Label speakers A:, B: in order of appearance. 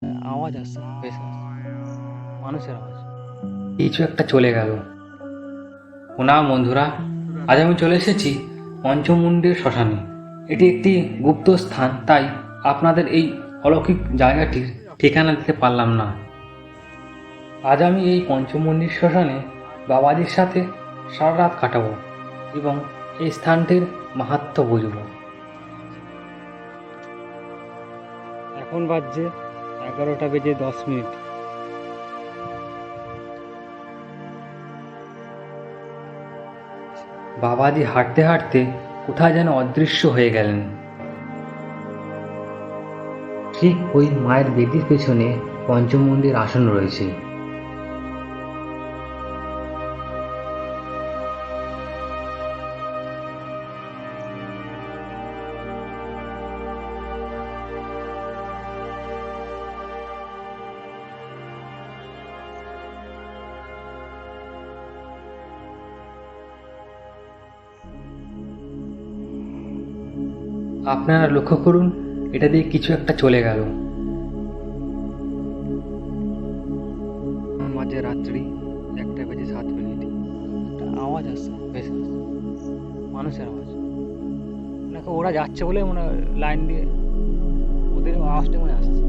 A: আওয়াজ আসছে, ভেসে আসছে, মানুষের আওয়াজ।
B: কিছু একটা চলে গেল। প্রণাম বন্ধুরা, আজ আমি চলে এসেছি পঞ্চমুণ্ডের শ্মশানে। এটি একটি গুপ্ত স্থান, তাই আপনাদের এই অলৌকিক জায়গাটির ঠিকানা দিতে পারলাম না। আজ আমি এই পঞ্চমুণ্ডের শ্মশানে বাবাজির সাথে সারা রাত কাটাবো এবং এই স্থানটির মাহাত্ম্য বুঝব।
A: এখন বাজছে 11টা বেজে 10 মিনিট।
B: বাবাজি হাঁটতে হাঁটতে কোথায় যেন অদৃশ্য হয়ে গেলেন। ঠিক ওই মায়ের বেদির পেছনে পঞ্চমুণ্ডের আসন রয়েছে। আপনারা লক্ষ্য করুন, এটা দিয়ে কিছু একটা চলে গেল।
A: মাঝে রাত্রি 1টা বেজে 7 মিনিট। একটা আওয়াজ আসছে, ভেসে আসছে, মানুষের আওয়াজ। ওরা যাচ্ছে বলে মনে হয় লাইন দিয়ে ওদের আওয়াজটা মনে আসছে।